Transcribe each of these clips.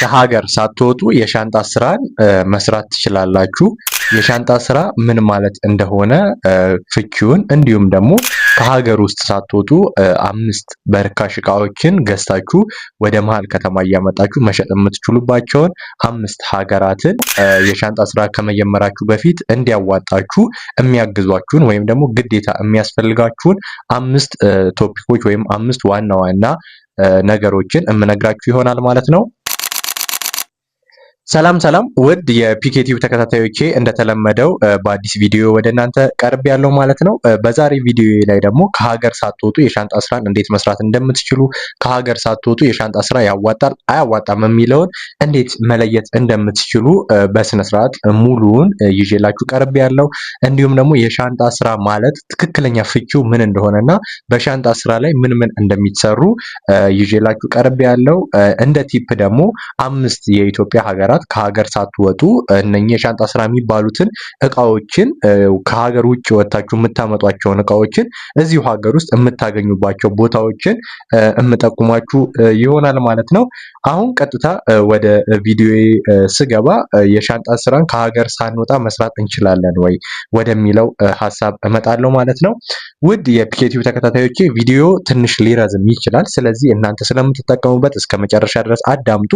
ከሀገር ሳትወጡ የሻንጣ ስራን መስራት ትችላላችሁ። የሻንጣ ስራ ምን ማለት እንደሆነ ፍቺውን እንዲሁም ደግሞ ከሀገር ውስጥ ሳትወጡ 5 በርካሽ እቃዎችን ገዝታችሁ ወደ መሀል ከተማ እያመጣችሁ መሸጥ የምትችሉባቸውን 5 ሀገራትን የሻንጣ ስራ ከመጀመራችሁ በፊት እንዲያዋጣችሁ የሚያግዟችሁን ወይም ደግሞ ግዴታ የሚያስፈልጋችሁን 5 ቶፒኮች ወይም 5 ዋና ዋና ነገሮችን የምነግራችሁ ይሆናል ማለት ነው። ሰላም ውድ የፒኬቲቭ ተከታታዮቼ እንደተለመደው በአዲስ ቪዲዮ ወደ እናንተ ቀርብ ያለው ማለት ነው። በዛሬ ቪዲዮ ላይ ደግሞ ከሀገር ሳትወጡ የሻንጣ ስራን እንዴት መስራት እንደምትችሉ፣ ከሀገር ሳትወጡ የሻንጣ ስራ ያዋጣል አያዋጣም የሚለውን እንዴት መለየት እንደምትችሉ በስነ ስርዓት ሙሉውን ይዤላችሁ ቀርብ ያለው፣ እንዲሁም ደግሞ የሻንጣ ስራ ማለት ትክክለኛ ፍቺው ምን እንደሆነና በሻንጣ ስራ ላይ ምን እንደሚሰሩ ይዤላችሁ ቀርብ ያለው። እንደ ቲፕ ደግሞ 5 የኢትዮጵያ ሀገራት ከሀገር ሳትወጡ እነኚህ የሻንጣ ስራ የሚባሉትን እቃዎችን ከሀገር ውጭ ወጣችሁ የምታመጧቸውን እቃዎችን እዚሁ ሀገር ውስጥ የምታገኙባቸው ቦታዎችን እምጠቁማችሁ ይሆናል ማለት ነው። አሁን ቀጥታ ወደ ቪዲዮዬ ስገባ የሻንጣ ስራን ከሀገር ሳንወጣ መስራት እንችላለን ወይ ወደሚለው ሀሳብ እመጣለሁ ማለት ነው። ውድ የፒኬቲቭ ተከታታዮቼ ቪዲዮ ትንሽ ሊረዝም ይችላል። ስለዚህ እናንተ ስለምትጠቀሙበት እስከ መጨረሻ ድረስ አዳምጡ።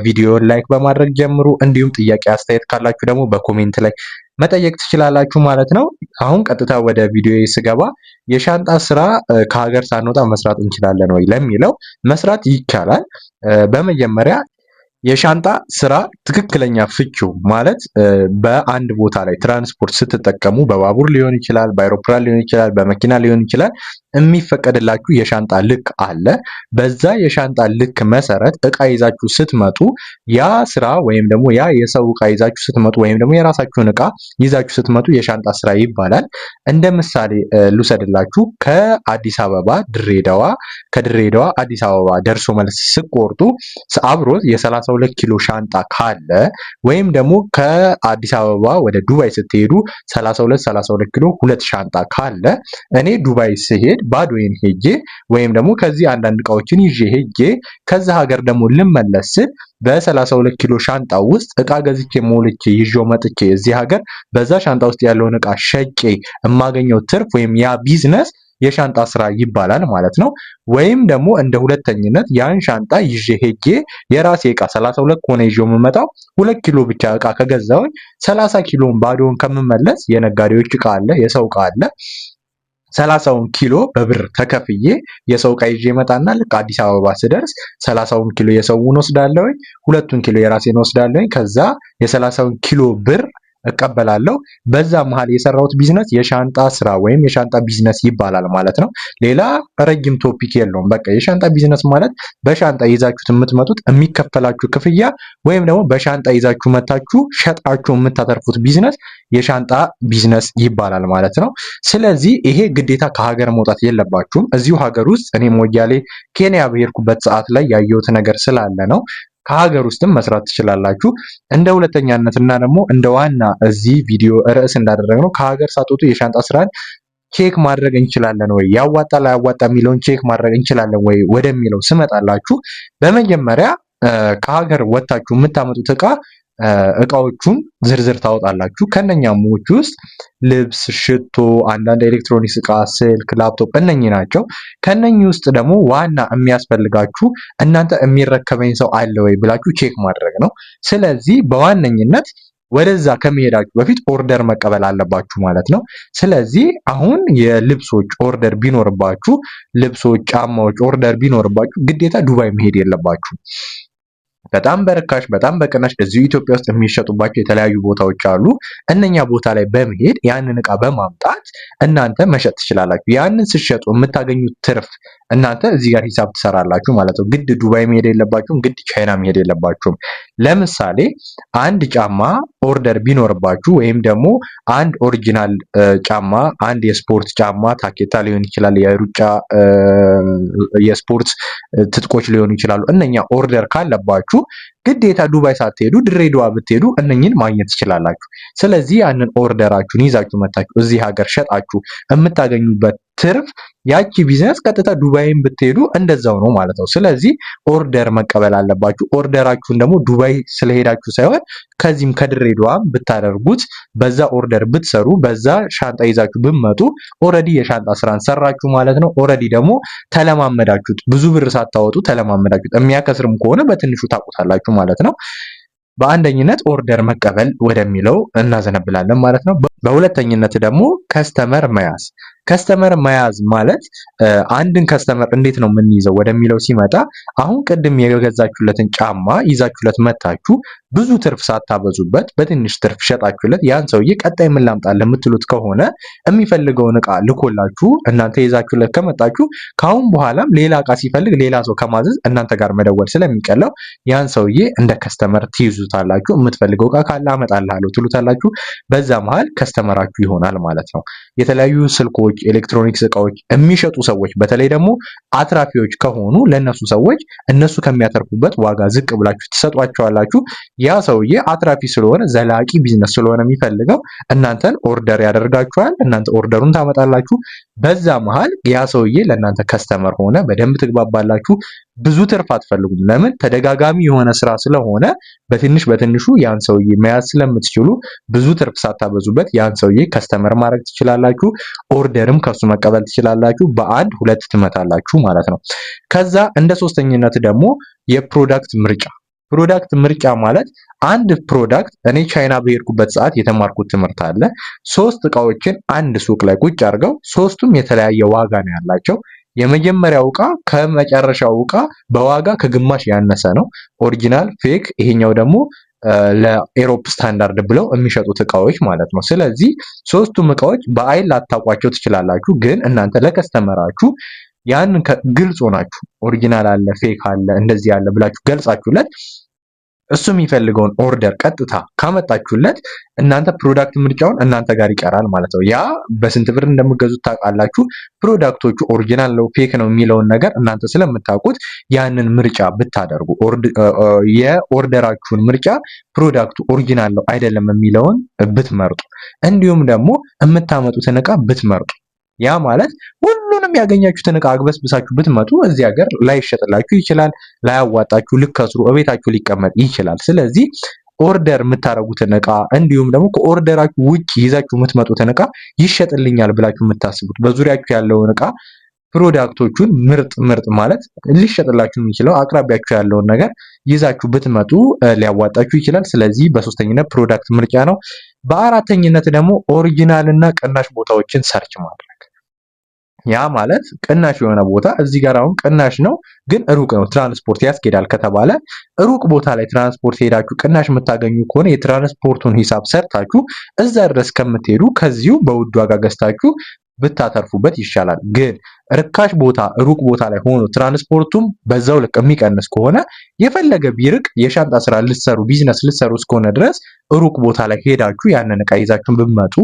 ቪዲዮን ላይክ በማድረግ ጀምሩ። እንዲሁም ጥያቄ አስተያየት ካላችሁ ደግሞ በኮሜንት ላይ መጠየቅ ትችላላችሁ ማለት ነው። አሁን ቀጥታ ወደ ቪዲዮ ስገባ የሻንጣ ስራ ከሀገር ሳንወጣ መስራት እንችላለን ወይ ለሚለው መስራት ይቻላል። በመጀመሪያ የሻንጣ ስራ ትክክለኛ ፍቺው ማለት በአንድ ቦታ ላይ ትራንስፖርት ስትጠቀሙ በባቡር ሊሆን ይችላል፣ በአይሮፕላን ሊሆን ይችላል፣ በመኪና ሊሆን ይችላል። የሚፈቀድላችሁ የሻንጣ ልክ አለ። በዛ የሻንጣ ልክ መሰረት እቃ ይዛችሁ ስትመጡ ያ ስራ ወይም ደግሞ ያ የሰው እቃ ይዛችሁ ስትመጡ ወይም ደግሞ የራሳችሁን እቃ ይዛችሁ ስትመጡ የሻንጣ ስራ ይባላል። እንደ ምሳሌ ልውሰድላችሁ። ከአዲስ አበባ ድሬዳዋ፣ ከድሬዳዋ አዲስ አበባ ደርሶ መልስ ስቆርጡ አብሮት የ32 ኪሎ ሻንጣ ካለ ወይም ደግሞ ከአዲስ አበባ ወደ ዱባይ ስትሄዱ 32 ኪሎ 2 ሻንጣ ካለ እኔ ዱባይ ስሄድ ባዶዬን ሄጄ ወይም ደግሞ ከዚህ አንዳንድ እቃዎችን ይዤ ሄጄ ከዛ ሀገር ደግሞ ልመለስ ስል በ32 ኪሎ ሻንጣ ውስጥ እቃ ገዝቼ ሞልቼ ይዤው መጥቼ እዚህ ሀገር በዛ ሻንጣ ውስጥ ያለውን እቃ ሸጬ የማገኘው ትርፍ ወይም ያ ቢዝነስ የሻንጣ ስራ ይባላል ማለት ነው። ወይም ደግሞ እንደ ሁለተኝነት ያን ሻንጣ ይዤ ሄጄ የራሴ እቃ 32 ከሆነ ይዤው የምመጣው 2 ኪሎ ብቻ እቃ ከገዛሁኝ 30 ኪሎን ባዶውን ከምመለስ የነጋዴዎች እቃ አለ፣ የሰው እቃ አለ። 30ውን ኪሎ በብር ተከፍዬ የሰው እቃ ይዤ መጣና ልክ አዲስ አበባ ስደርስ 30ውን ኪሎ የሰውን ወስዳለሁኝ፣ 2ቱን ኪሎ የራሴን ወስዳለሁኝ። ከዛ የ30ውን ኪሎ ብር እቀበላለሁ። በዛ መሃል የሰራሁት ቢዝነስ የሻንጣ ስራ ወይም የሻንጣ ቢዝነስ ይባላል ማለት ነው። ሌላ ረጅም ቶፒክ የለውም። በቃ የሻንጣ ቢዝነስ ማለት በሻንጣ ይዛችሁት የምትመጡት የሚከፈላችሁ ክፍያ ወይም ደግሞ በሻንጣ ይዛችሁ መታችሁ ሸጣችሁ የምታተርፉት ቢዝነስ የሻንጣ ቢዝነስ ይባላል ማለት ነው። ስለዚህ ይሄ ግዴታ ከሀገር መውጣት የለባችሁም። እዚሁ ሀገር ውስጥ እኔ ሞያሌ ኬንያ በሄድኩበት ሰዓት ላይ ያየሁት ነገር ስላለ ነው። ከሀገር ውስጥም መስራት ትችላላችሁ። እንደ ሁለተኛነት እና ደግሞ እንደ ዋና እዚህ ቪዲዮ ርዕስ እንዳደረግነው ከሀገር ሳትወጡ የሻንጣ ስራን ቼክ ማድረግ እንችላለን ወይ ያዋጣል አያዋጣም የሚለውን ቼክ ማድረግ እንችላለን ወይ ወደሚለው ስመጣላችሁ በመጀመሪያ ከሀገር ወጣችሁ የምታመጡት እቃዎቹን ዝርዝር ታወጣላችሁ። ከነኛም ውስጥ ልብስ፣ ሽቶ፣ አንዳንድ ኤሌክትሮኒክስ እቃ፣ ስልክ፣ ላፕቶፕ እነኚህ ናቸው። ከነኚህ ውስጥ ደግሞ ዋና የሚያስፈልጋችሁ እናንተ የሚረከበኝ ሰው አለ ወይ ብላችሁ ቼክ ማድረግ ነው። ስለዚህ በዋነኝነት ወደዛ ከመሄዳችሁ በፊት ኦርደር መቀበል አለባችሁ ማለት ነው። ስለዚህ አሁን የልብሶች ኦርደር ቢኖርባችሁ፣ ልብሶች፣ ጫማዎች ኦርደር ቢኖርባችሁ ግዴታ ዱባይ መሄድ የለባችሁ። በጣም በርካሽ በጣም በቅናሽ እዚሁ ኢትዮጵያ ውስጥ የሚሸጡባቸው የተለያዩ ቦታዎች አሉ። እነኛ ቦታ ላይ በመሄድ ያንን እቃ በማምጣት እናንተ መሸጥ ትችላላችሁ። ያንን ስትሸጡ የምታገኙት ትርፍ እናንተ እዚህ ጋር ሂሳብ ትሰራላችሁ ማለት ነው። ግድ ዱባይ መሄድ የለባችሁም፣ ግድ ቻይና መሄድ የለባችሁም። ለምሳሌ አንድ ጫማ ኦርደር ቢኖርባችሁ ወይም ደግሞ አንድ ኦሪጂናል ጫማ፣ አንድ የስፖርት ጫማ ታኬታ ሊሆን ይችላል፣ የሩጫ የስፖርት ትጥቆች ሊሆኑ ይችላሉ። እነኛ ኦርደር ካለባችሁ ግዴታ ዱባይ ሳትሄዱ ድሬዳዋ ብትሄዱ እነኝን ማግኘት ትችላላችሁ። ስለዚህ ያንን ኦርደራችሁን ይዛችሁ መታችሁ እዚህ ሀገር ሸጣችሁ የምታገኙበት ትርፍ ያቺ ቢዝነስ ቀጥታ ዱባይን ብትሄዱ እንደዛው ነው ማለት ነው። ስለዚህ ኦርደር መቀበል አለባችሁ። ኦርደራችሁን ደግሞ ዱባይ ስለሄዳችሁ ሳይሆን ከዚህም ከድሬዳዋም ብታደርጉት በዛ ኦርደር ብትሰሩ በዛ ሻንጣ ይዛችሁ ብትመጡ ኦልሬዲ የሻንጣ ስራን ሰራችሁ ማለት ነው። ኦልሬዲ ደግሞ ተለማመዳችሁት፣ ብዙ ብር ሳታወጡ ተለማመዳችሁት። የሚያከስርም ከሆነ በትንሹ ታውቁታላችሁ ማለት ነው። በአንደኝነት ኦርደር መቀበል ወደሚለው እናዘነብላለን ማለት ነው። በሁለተኝነት ደግሞ ከስተመር መያዝ። ከስተመር መያዝ ማለት አንድን ከስተመር እንዴት ነው የምንይዘው ወደሚለው ሲመጣ አሁን ቅድም የገዛችሁለትን ጫማ ይዛችሁለት መታችሁ ብዙ ትርፍ ሳታበዙበት በትንሽ ትርፍ ሸጣችሁለት ያን ሰውዬ ቀጣይ ምን ላምጣልህ የምትሉት ከሆነ የሚፈልገውን እቃ ልኮላችሁ እናንተ ይዛችሁለት ከመጣችሁ ካሁን በኋላም ሌላ እቃ ሲፈልግ ሌላ ሰው ከማዘዝ እናንተ ጋር መደወል ስለሚቀለው ያን ሰውዬ እንደ ከስተመር ትይዙታላችሁ። የምትፈልገው እቃ ካለ አመጣልሃለሁ ትሉታላችሁ። በዛ መሃል ከስተመራችሁ ይሆናል ማለት ነው። የተለያዩ ስልኮች፣ ኤሌክትሮኒክስ እቃዎች የሚሸጡ ሰዎች በተለይ ደግሞ አትራፊዎች ከሆኑ ለነሱ ሰዎች እነሱ ከሚያተርፉበት ዋጋ ዝቅ ብላችሁ ትሰጧቸዋላችሁ። ያ ሰውዬ አትራፊ ስለሆነ ዘላቂ ቢዝነስ ስለሆነ የሚፈልገው እናንተን ኦርደር ያደርጋችኋል። እናንተ ኦርደሩን ታመጣላችሁ። በዛ መሃል ያ ሰውዬ ለእናንተ ከስተመር ሆነ። በደንብ ትግባባላችሁ። ብዙ ትርፍ አትፈልጉም። ለምን? ተደጋጋሚ የሆነ ስራ ስለሆነ በትንሽ በትንሹ ያን ሰውዬ መያዝ ስለምትችሉ ብዙ ትርፍ ሳታበዙበት ያን ሰውዬ ከስተመር ማድረግ ትችላላችሁ። ኦርደርም ከሱ መቀበል ትችላላችሁ። በአንድ ሁለት ትመታላችሁ ማለት ነው። ከዛ እንደ ሶስተኝነት ደግሞ የፕሮዳክት ምርጫ። ፕሮዳክት ምርጫ ማለት አንድ ፕሮዳክት እኔ ቻይና በሄድኩበት ሰዓት የተማርኩት ትምህርት አለ። 3 እቃዎችን አንድ ሱቅ ላይ ቁጭ አድርገው ሶስቱም የተለያየ ዋጋ ነው ያላቸው። የመጀመሪያው እቃ ከመጨረሻው እቃ በዋጋ ከግማሽ ያነሰ ነው። ኦሪጂናል፣ ፌክ፣ ይሄኛው ደግሞ ለኤሮፕ ስታንዳርድ ብለው የሚሸጡት እቃዎች ማለት ነው። ስለዚህ ሶስቱም እቃዎች በአይን ላታውቋቸው ትችላላችሁ፣ ግን እናንተ ለከስተመራችሁ ያን ግልጽ ሆናችሁ ኦሪጂናል አለ፣ ፌክ አለ፣ እንደዚህ አለ ብላችሁ ገልጻችሁለት እሱ የሚፈልገውን ኦርደር ቀጥታ ካመጣችሁለት እናንተ ፕሮዳክት ምርጫውን እናንተ ጋር ይቀራል ማለት ነው። ያ በስንት ብር እንደምገዙት ታውቃላችሁ። ፕሮዳክቶቹ ኦሪጂናል ነው ፌክ ነው የሚለውን ነገር እናንተ ስለምታውቁት ያንን ምርጫ ብታደርጉ የኦርደራችሁን ምርጫ ፕሮዳክቱ ኦሪጂናል ነው አይደለም የሚለውን ብትመርጡ፣ እንዲሁም ደግሞ የምታመጡትን እቃ ብትመርጡ ያ ማለት ሁሉንም ያገኛችሁትን እቃ አግበስብሳችሁ ብትመጡ እዚህ ሀገር ላይሸጥላችሁ ይችላል፣ ላያዋጣችሁ፣ ልከስሩ፣ እቤታችሁ ሊቀመጥ ይችላል። ስለዚህ ኦርደር የምታረጉትን እቃ እንዲሁም ደግሞ ከኦርደራችሁ ውጭ ይዛችሁ የምትመጡትን እቃ ይሸጥልኛል ብላችሁ የምታስቡት በዙሪያችሁ ያለውን እቃ ፕሮዳክቶቹን ምርጥ ማለት ሊሸጥላችሁ የሚችለው አቅራቢያችሁ ያለውን ነገር ይዛችሁ ብትመጡ ሊያዋጣችሁ ይችላል። ስለዚህ በሶስተኝነት ፕሮዳክት ምርጫ ነው። በአራተኝነት ደግሞ ኦሪጂናል እና ቅናሽ ቦታዎችን ሰርች ማድረግ። ያ ማለት ቅናሽ የሆነ ቦታ እዚህ ጋር አሁን ቅናሽ ነው ግን ሩቅ ነው፣ ትራንስፖርት ያስኬዳል ከተባለ ሩቅ ቦታ ላይ ትራንስፖርት ሄዳችሁ ቅናሽ የምታገኙ ከሆነ የትራንስፖርቱን ሂሳብ ሰርታችሁ እዛ ድረስ ከምትሄዱ ከዚሁ በውድ ዋጋ ገዝታችሁ ብታተርፉበት ይሻላል። ግን ርካሽ ቦታ ሩቅ ቦታ ላይ ሆኖ ትራንስፖርቱም በዛው ልክ የሚቀንስ ከሆነ የፈለገ ቢርቅ የሻንጣ ስራ ልትሰሩ ቢዝነስ ልትሰሩ እስከሆነ ድረስ ሩቅ ቦታ ላይ ሄዳችሁ ያንን እቃ ይዛችሁ ብትመጡ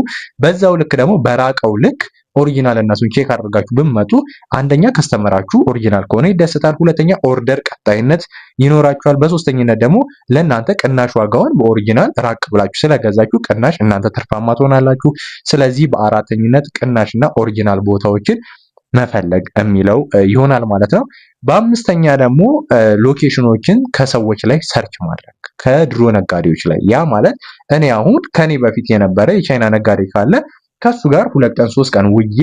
በዛው ልክ ደግሞ በራቀው ልክ ኦሪጂናል እነሱን ቼክ አድርጋችሁ ብትመጡ አንደኛ ከስተመራችሁ ኦሪጂናል ከሆነ ይደሰታል፣ ሁለተኛ ኦርደር ቀጣይነት ይኖራችኋል፣ በሶስተኝነት ደግሞ ለእናንተ ቅናሽ ዋጋውን በኦሪጂናል ራቅ ብላችሁ ስለገዛችሁ ቅናሽ እናንተ ትርፋማ ትሆናላችሁ። ስለዚህ በአራተኝነት ቅናሽና ኦሪጂናል ቦታዎችን መፈለግ የሚለው ይሆናል ማለት ነው። በአምስተኛ ደግሞ ሎኬሽኖችን ከሰዎች ላይ ሰርች ማድረግ ከድሮ ነጋዴዎች ላይ። ያ ማለት እኔ አሁን ከኔ በፊት የነበረ የቻይና ነጋዴ ካለ ከሱ ጋር 2 ቀን 3 ቀን ውዬ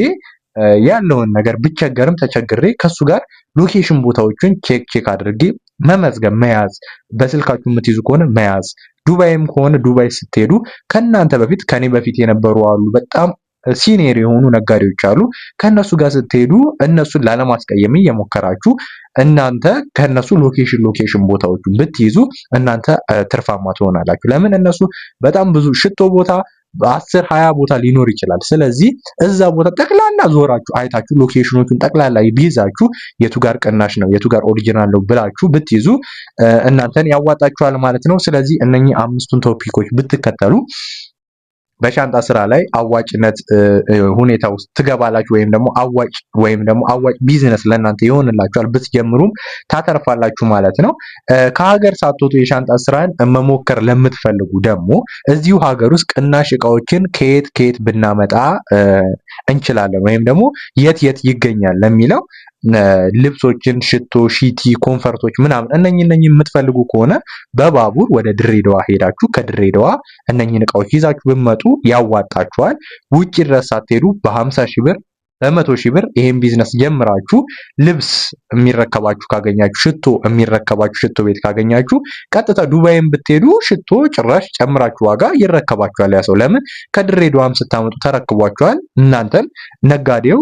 ያለውን ነገር ብቸገርም ተቸግሬ ከሱ ጋር ሎኬሽን ቦታዎችን ቼክ አድርጌ መመዝገብ መያዝ፣ በስልካችሁ የምትይዙ ከሆነ መያዝ። ዱባይም ከሆነ ዱባይ ስትሄዱ ከናንተ በፊት ከኔ በፊት የነበሩ አሉ፣ በጣም ሲኒየር የሆኑ ነጋዴዎች አሉ። ከነሱ ጋር ስትሄዱ እነሱን ላለማስቀየም እየሞከራችሁ እናንተ ከነሱ ሎኬሽን ቦታዎችን ብትይዙ እናንተ ትርፋማ ትሆናላችሁ። ለምን? እነሱ በጣም ብዙ ሽቶ ቦታ በ10-20 ቦታ ሊኖር ይችላል። ስለዚህ እዛ ቦታ ጠቅላላ ዞራችሁ አይታችሁ ሎኬሽኖቹን ጠቅላላ ቢይዛችሁ የቱ ጋር ቅናሽ ነው የቱ ጋር ኦሪጂናል ነው ብላችሁ ብትይዙ እናንተን ያዋጣችኋል ማለት ነው። ስለዚህ እነኚህ 5ቱን ቶፒኮች ብትከተሉ በሻንጣ ስራ ላይ አዋጭነት ሁኔታ ውስጥ ትገባላችሁ ወይም ደግሞ አዋጭ ቢዝነስ ለእናንተ ይሆንላችኋል። ብትጀምሩም ታተርፋላችሁ ማለት ነው። ከሀገር ሳትወጡ የሻንጣ ስራን መሞከር ለምትፈልጉ ደግሞ እዚሁ ሀገር ውስጥ ቅናሽ እቃዎችን ከየት ብናመጣ እንችላለን ወይም ደግሞ የት ይገኛል ለሚለው ልብሶችን፣ ሽቶ፣ ሺቲ፣ ኮንፈርቶች ምናምን እነኚህ የምትፈልጉ ከሆነ በባቡር ወደ ድሬዳዋ ሄዳችሁ ከድሬዳዋ እነኚህን እቃዎች ይዛችሁ ብትመጡ ያዋጣችኋል። ውጪ ድረስ ሳትሄዱ በ50 ሺህ ብር በ100 ሺህ ብር ይሄን ቢዝነስ ጀምራችሁ ልብስ የሚረከባችሁ ካገኛችሁ፣ ሽቶ የሚረከባችሁ ሽቶ ቤት ካገኛችሁ ቀጥታ ዱባይም ብትሄዱ ሽቶ ጭራሽ ጨምራችሁ ዋጋ ይረከባችኋል። ያ ሰው ለምን ከድሬዳዋም ስታመጡ ተረክቧችኋል። እናንተም ነጋዴው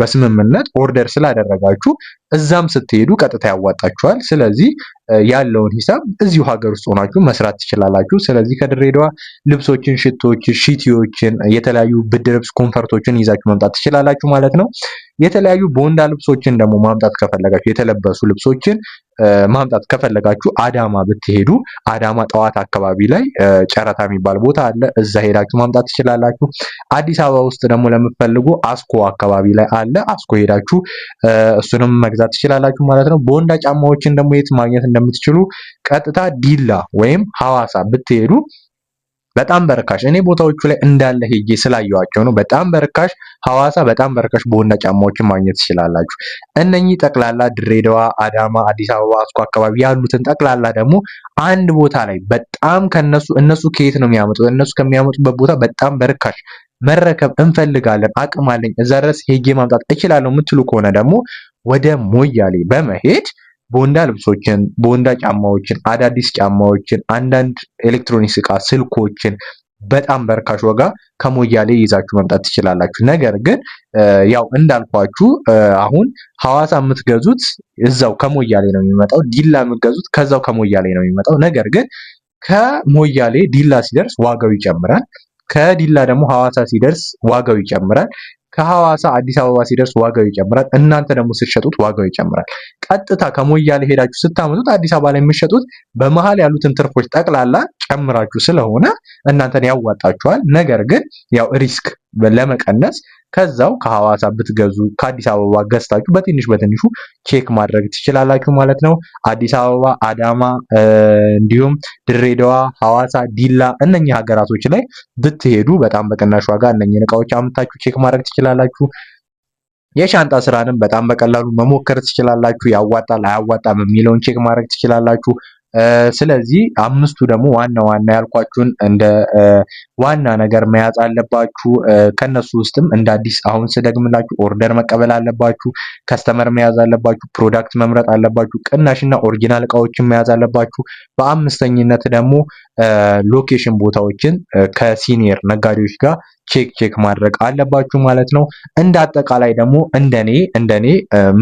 በስምምነት ኦርደር ስላደረጋችሁ እዛም ስትሄዱ ቀጥታ ያዋጣችኋል። ስለዚህ ያለውን ሂሳብ እዚሁ ሀገር ውስጥ ሆናችሁ መስራት ትችላላችሁ። ስለዚህ ከድሬዳዋ ልብሶችን፣ ሽቶችን፣ ሺቲዎችን፣ የተለያዩ ብርድ ልብስ ኮንፈርቶችን ይዛችሁ መምጣት ትችላላችሁ ማለት ነው። የተለያዩ ቦንዳ ልብሶችን ደግሞ ማምጣት ከፈለጋችሁ የተለበሱ ልብሶችን ማምጣት ከፈለጋችሁ አዳማ ብትሄዱ አዳማ ጠዋት አካባቢ ላይ ጨረታ የሚባል ቦታ አለ። እዛ ሄዳችሁ ማምጣት ትችላላችሁ። አዲስ አበባ ውስጥ ደግሞ ለምትፈልጉ አስኮ አካባቢ ላይ አለ። አስኮ ሄዳችሁ እሱንም መግዛት ትችላላችሁ ማለት ነው። ቦንዳ ጫማዎችን ደግሞ የት ማግኘት እንደምትችሉ ቀጥታ ዲላ ወይም ሐዋሳ ብትሄዱ በጣም በርካሽ እኔ ቦታዎቹ ላይ እንዳለ ሄጄ ስላየዋቸው ነው። በጣም በርካሽ ሐዋሳ በጣም በርካሽ ቦንዳ ጫማዎችን ማግኘት ትችላላችሁ። እነኚህ ጠቅላላ ድሬዳዋ፣ አዳማ፣ አዲስ አበባ፣ አስኮ አካባቢ ያሉትን ጠቅላላ ደግሞ አንድ ቦታ ላይ በጣም እነሱ ከየት ነው የሚያመጡት? እነሱ ከሚያመጡበት ቦታ በጣም በርካሽ መረከብ እንፈልጋለን፣ አቅም አለኝ፣ እዛ ድረስ ሄጄ ማምጣት እችላለሁ የምትሉ ከሆነ ደግሞ ወደ ሞያሌ በመሄድ ቦንዳ ልብሶችን፣ ቦንዳ ጫማዎችን፣ አዳዲስ ጫማዎችን፣ አንዳንድ ኤሌክትሮኒክስ እቃ ስልኮችን በጣም በርካሽ ዋጋ ከሞያሌ ይዛችሁ መምጣት ትችላላችሁ። ነገር ግን ያው እንዳልኳችሁ አሁን ሐዋሳ የምትገዙት እዛው ከሞያሌ ነው የሚመጣው። ዲላ የምትገዙት ከዛው ከሞያሌ ነው የሚመጣው። ነገር ግን ከሞያሌ ዲላ ሲደርስ ዋጋው ይጨምራል። ከዲላ ደግሞ ሐዋሳ ሲደርስ ዋጋው ይጨምራል። ከሐዋሳ አዲስ አበባ ሲደርስ ዋጋው ይጨምራል። እናንተ ደግሞ ስትሸጡት ዋጋው ይጨምራል። ቀጥታ ከሞያሌ ሄዳችሁ ስታመጡት አዲስ አበባ ላይ የምትሸጡት በመሃል ያሉትን ትርፎች ጠቅላላ ጨምራችሁ ስለሆነ እናንተን ያዋጣችኋል። ነገር ግን ያው ሪስክ ለመቀነስ ከዛው ከሐዋሳ ብትገዙ ከአዲስ አበባ ገዝታችሁ በትንሹ ቼክ ማድረግ ትችላላችሁ ማለት ነው። አዲስ አበባ፣ አዳማ እንዲሁም ድሬዳዋ፣ ሐዋሳ፣ ዲላ እነኚህ ሀገራቶች ላይ ብትሄዱ በጣም በቅናሽ ዋጋ እነኚህን እቃዎች አምጥታችሁ ቼክ ማድረግ ትችላላችሁ። የሻንጣ ስራንም በጣም በቀላሉ መሞከር ትችላላችሁ። ያዋጣል አያዋጣም የሚለውን ቼክ ማድረግ ትችላላችሁ። ስለዚህ አምስቱ ደግሞ ዋና ያልኳችሁን እንደ ዋና ነገር መያዝ አለባችሁ። ከነሱ ውስጥም እንደ አዲስ አሁን ስደግምላችሁ ኦርደር መቀበል አለባችሁ፣ ከስተመር መያዝ አለባችሁ፣ ፕሮዳክት መምረጥ አለባችሁ፣ ቅናሽና ኦሪጂናል እቃዎችን መያዝ አለባችሁ። በአምስተኝነት ደግሞ ሎኬሽን ቦታዎችን ከሲኒየር ነጋዴዎች ጋር ቼክ ማድረግ አለባችሁ ማለት ነው። እንደ አጠቃላይ ደግሞ እንደኔ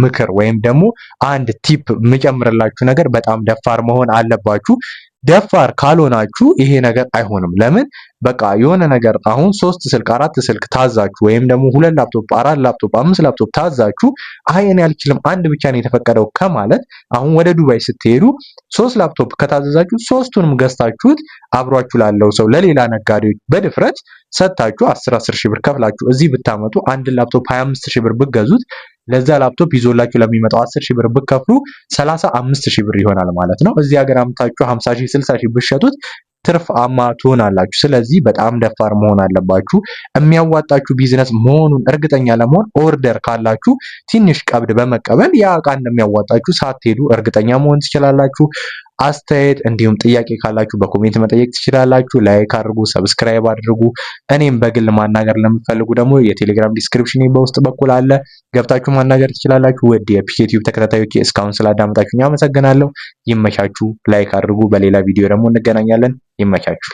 ምክር ወይም ደግሞ አንድ ቲፕ የምጨምርላችሁ ነገር በጣም ደፋር መሆን አለባችሁ። ደፋር ካልሆናችሁ ይሄ ነገር አይሆንም። ለምን በቃ የሆነ ነገር አሁን 3 ስልክ 4 ስልክ ታዛችሁ ወይም ደግሞ 2 ላፕቶፕ 4 ላፕቶፕ 5 ላፕቶፕ ታዛችሁ አይ እኔ አልችልም አንድ ብቻ ነው የተፈቀደው ከማለት አሁን ወደ ዱባይ ስትሄዱ 3 ላፕቶፕ ከታዘዛችሁ 3ቱንም ገዝታችሁት አብሯችሁ ላለው ሰው ለሌላ ነጋዴዎች በድፍረት ሰጣችሁ 10 ሺህ ብር ከፍላችሁ እዚህ ብታመጡ አንድ ላፕቶፕ 25 ሺህ ብር ብትገዙት ለዛ ላፕቶፕ ይዞላችሁ ለሚመጣው 10 ሺህ ብር ብትከፍሉ 35 ሺህ ብር ይሆናል ማለት ነው። እዚህ ሀገር አምጣችሁ 50 ሺህ 60 ሺህ ብትሸጡት ትርፋማ ትሆናላችሁ። ስለዚህ በጣም ደፋር መሆን አለባችሁ። የሚያዋጣችሁ ቢዝነስ መሆኑን እርግጠኛ ለመሆን ኦርደር ካላችሁ ትንሽ ቀብድ በመቀበል ያ ዕቃ እንደሚያዋጣችሁ ሳትሄዱ እርግጠኛ መሆን ትችላላችሁ። አስተያየት እንዲሁም ጥያቄ ካላችሁ በኮሜንት መጠየቅ ትችላላችሁ። ላይክ አድርጉ፣ ሰብስክራይብ አድርጉ። እኔም በግል ማናገር ለምትፈልጉ ደግሞ የቴሌግራም ዲስክሪፕሽን በውስጥ በኩል አለ፣ ገብታችሁ ማናገር ትችላላችሁ። ውድ የፒኬቲዩብ ተከታታዮች እስካሁን ስላዳመጣችሁኝ አመሰግናለሁ። ይመቻችሁ። ላይክ አድርጉ። በሌላ ቪዲዮ ደግሞ እንገናኛለን። ይመቻችሁ።